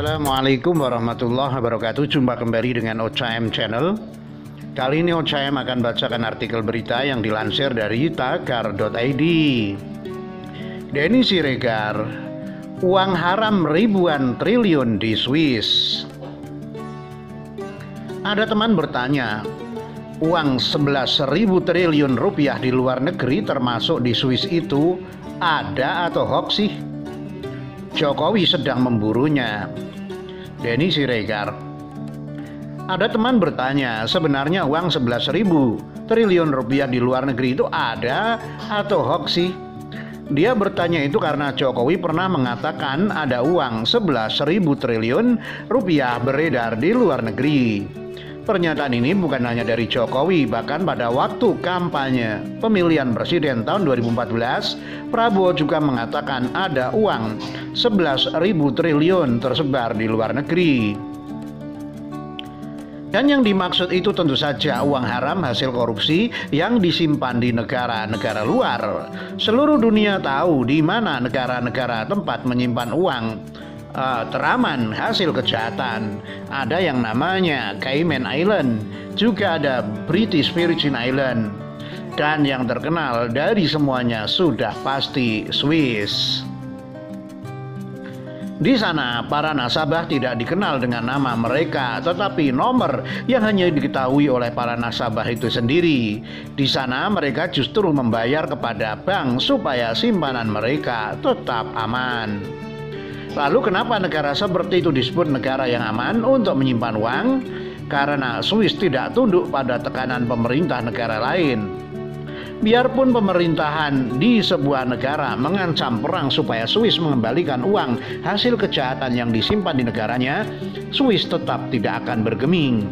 Assalamualaikum warahmatullahi wabarakatuh. Jumpa kembali dengan OCM Channel. Kali ini OCM akan bacakan artikel berita yang dilansir dari tagar.id. Denny Siregar, uang haram ribuan triliun di Swiss. Ada teman bertanya, uang 11.000 triliun rupiah di luar negeri termasuk di Swiss itu ada atau hoax sih? Jokowi sedang memburunya. Denny Siregar. Ada teman bertanya, sebenarnya uang 11.000 triliun rupiah di luar negeri itu ada atau hoax sih? Dia bertanya itu karena Jokowi pernah mengatakan ada uang 11.000 triliun rupiah beredar di luar negeri. Pernyataan ini bukan hanya dari Jokowi, bahkan pada waktu kampanye pemilihan presiden tahun 2014, Prabowo juga mengatakan ada uang 11.000 triliun tersebar di luar negeri. Dan yang dimaksud itu tentu saja uang haram hasil korupsi yang disimpan di negara-negara luar. Seluruh dunia tahu di mana negara-negara tempat menyimpan uang teraman hasil kejahatan. Ada yang namanya Cayman Island, juga ada British Virgin Island, dan yang terkenal dari semuanya sudah pasti Swiss. Di sana para nasabah tidak dikenal dengan nama mereka, tetapi nomor yang hanya diketahui oleh para nasabah itu sendiri. Di sana mereka justru membayar kepada bank supaya simpanan mereka tetap aman. Lalu kenapa negara seperti itu disebut negara yang aman untuk menyimpan uang? Karena Swiss tidak tunduk pada tekanan pemerintah negara lain. Biarpun pemerintahan di sebuah negara mengancam perang supaya Swiss mengembalikan uang hasil kejahatan yang disimpan di negaranya, Swiss tetap tidak akan bergeming.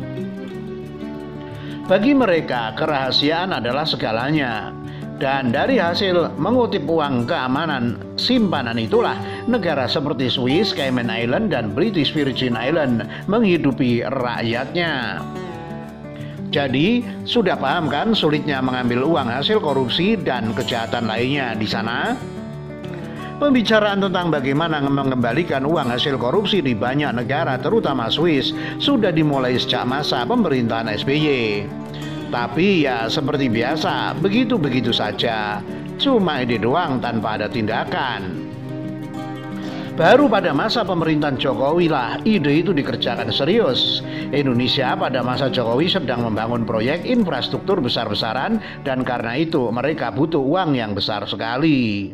Bagi mereka, kerahasiaan adalah segalanya. Dan dari hasil mengutip uang keamanan simpanan itulah negara seperti Swiss, Cayman Island, dan British Virgin Island menghidupi rakyatnya. Jadi, sudah paham kan sulitnya mengambil uang hasil korupsi dan kejahatan lainnya di sana? Pembicaraan tentang bagaimana mengembalikan uang hasil korupsi di banyak negara, terutama Swiss, sudah dimulai sejak masa pemerintahan SBY. Tapi ya seperti biasa, begitu-begitu saja. Cuma ide doang tanpa ada tindakan. Baru pada masa pemerintahan Jokowi lah ide itu dikerjakan serius. Indonesia pada masa Jokowi sedang membangun proyek infrastruktur besar-besaran, dan karena itu mereka butuh uang yang besar sekali.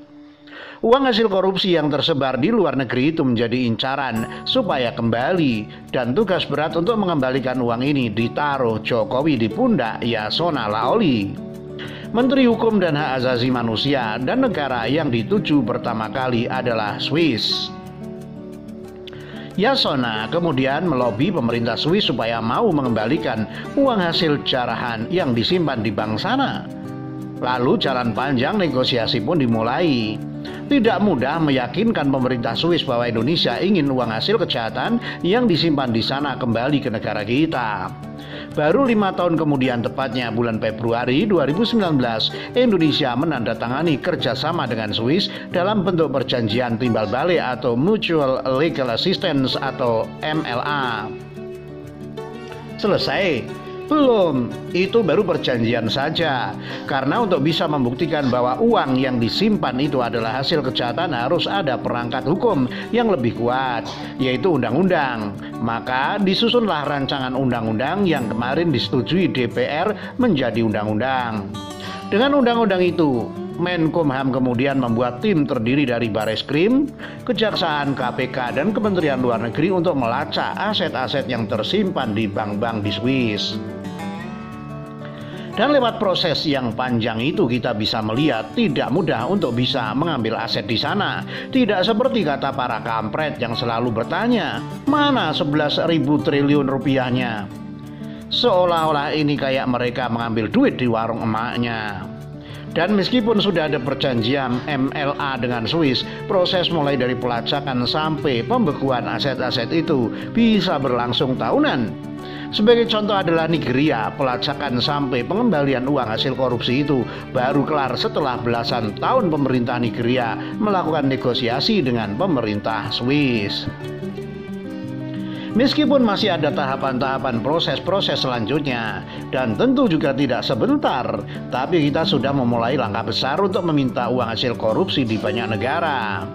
Uang hasil korupsi yang tersebar di luar negeri itu menjadi incaran supaya kembali, dan tugas berat untuk mengembalikan uang ini ditaruh Jokowi di pundak Yasona Laoli, Menteri Hukum dan Hak Asasi Manusia, dan negara yang dituju pertama kali adalah Swiss. Yasona kemudian melobi pemerintah Swiss supaya mau mengembalikan uang hasil jarahan yang disimpan di bank sana. Lalu jalan panjang negosiasi pun dimulai. Tidak mudah meyakinkan pemerintah Swiss bahwa Indonesia ingin uang hasil kejahatan yang disimpan di sana kembali ke negara kita. Baru 5 tahun kemudian, tepatnya bulan Februari 2019, Indonesia menandatangani kerjasama dengan Swiss dalam bentuk perjanjian timbal balik atau Mutual Legal Assistance atau MLA. Selesai? Belum, itu baru perjanjian saja. Karena untuk bisa membuktikan bahwa uang yang disimpan itu adalah hasil kejahatan harus ada perangkat hukum yang lebih kuat, yaitu undang-undang. Maka disusunlah rancangan undang-undang yang kemarin disetujui DPR menjadi undang-undang. Dengan undang-undang itu, Menkumham kemudian membuat tim terdiri dari Bareskrim, Kejaksaan, KPK, dan Kementerian Luar Negeri untuk melacak aset-aset yang tersimpan di bank-bank di Swiss. Dan lewat proses yang panjang itu kita bisa melihat tidak mudah untuk bisa mengambil aset di sana. Tidak seperti kata para kampret yang selalu bertanya, mana 11.000 triliun rupiahnya? Seolah-olah ini kayak mereka mengambil duit di warung emaknya. Dan meskipun sudah ada perjanjian MLA dengan Swiss, proses mulai dari pelacakan sampai pembekuan aset-aset itu bisa berlangsung tahunan. Sebagai contoh adalah Nigeria, pelacakan sampai pengembalian uang hasil korupsi itu baru kelar setelah belasan tahun pemerintah Nigeria melakukan negosiasi dengan pemerintah Swiss. Meskipun masih ada tahapan-tahapan proses-proses selanjutnya, dan tentu juga tidak sebentar, tapi kita sudah memulai langkah besar untuk meminta uang hasil korupsi di banyak negara.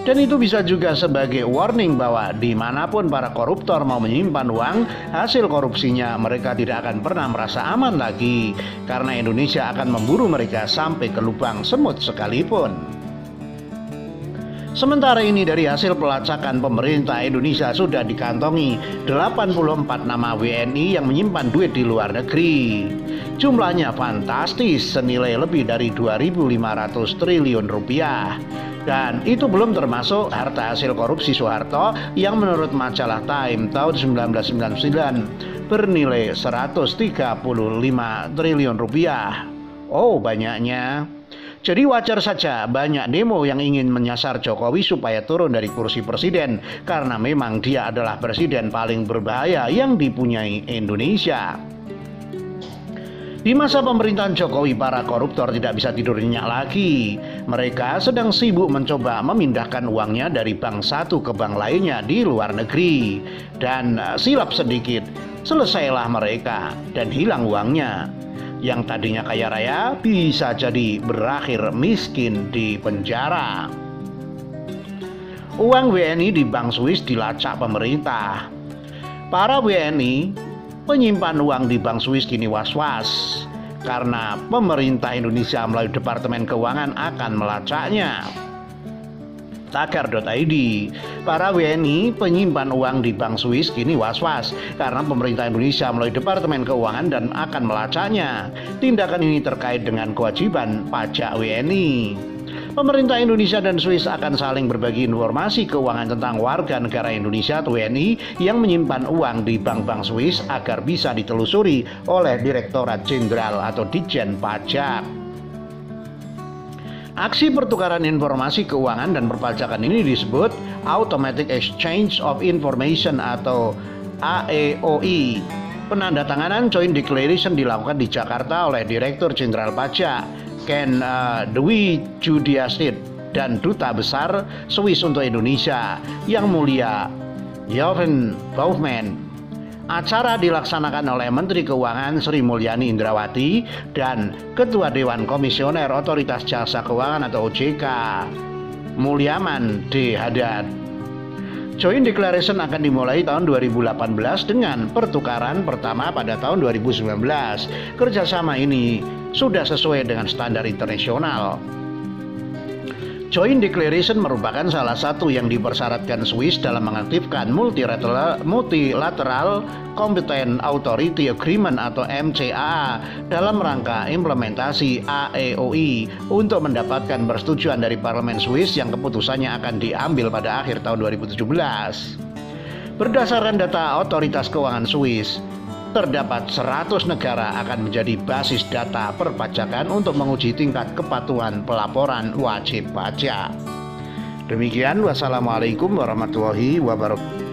Dan itu bisa juga sebagai warning bahwa dimanapun para koruptor mau menyimpan uang hasil korupsinya, mereka tidak akan pernah merasa aman lagi, karena Indonesia akan memburu mereka sampai ke lubang semut sekalipun. Sementara ini dari hasil pelacakan pemerintah Indonesia sudah dikantongi 84 nama WNI yang menyimpan duit di luar negeri. Jumlahnya fantastis, senilai lebih dari 2.500 triliun rupiah. Dan itu belum termasuk harta hasil korupsi Soeharto yang menurut majalah Time tahun 1999 bernilai 135 triliun rupiah. Oh, banyaknya. Jadi wajar saja banyak demo yang ingin menyasar Jokowi supaya turun dari kursi presiden, karena memang dia adalah presiden paling berbahaya yang dipunyai Indonesia. Di masa pemerintahan Jokowi, para koruptor tidak bisa tidur nyenyak lagi. Mereka sedang sibuk mencoba memindahkan uangnya dari bank satu ke bank lainnya di luar negeri. Dan silap sedikit, selesailah mereka dan hilang uangnya. Yang tadinya kaya raya bisa jadi berakhir miskin di penjara. Uang WNI di Bank Swiss dilacak pemerintah. Para WNI penyimpan uang di Bank Swiss kini was-was karena pemerintah Indonesia melalui Departemen Keuangan akan melacaknya. Tagar.id, para WNI penyimpan uang di Bank Swiss kini was-was karena pemerintah Indonesia melalui Departemen Keuangan dan akan melacaknya. Tindakan ini terkait dengan kewajiban pajak WNI. Pemerintah Indonesia dan Swiss akan saling berbagi informasi keuangan tentang warga negara Indonesia atau WNI yang menyimpan uang di bank-bank Swiss agar bisa ditelusuri oleh Direktorat Jenderal atau Ditjen Pajak. Aksi pertukaran informasi keuangan dan perpajakan ini disebut Automatic Exchange of Information atau AEOI. Penandatanganan Joint Declaration dilakukan di Jakarta oleh Direktur Jenderal Pajak Ken Dwi Judiasit dan Duta Besar Swiss untuk Indonesia Yang Mulia Jochen Baumann. Acara dilaksanakan oleh Menteri Keuangan Sri Mulyani Indrawati dan Ketua Dewan Komisioner Otoritas Jasa Keuangan atau OJK Mulyaman D. Haddad. Joint Declaration akan dimulai tahun 2018 dengan pertukaran pertama pada tahun 2019. Kerjasama ini sudah sesuai dengan standar internasional. Joint Declaration merupakan salah satu yang dipersyaratkan Swiss dalam mengaktifkan Multilateral Competent Authority Agreement atau MCA dalam rangka implementasi AEOI untuk mendapatkan persetujuan dari Parlemen Swiss yang keputusannya akan diambil pada akhir tahun 2017. Berdasarkan data Otoritas Keuangan Swiss, terdapat 100 negara akan menjadi basis data perpajakan untuk menguji tingkat kepatuhan pelaporan wajib pajak. Demikian, wassalamualaikum warahmatullahi wabarakatuh.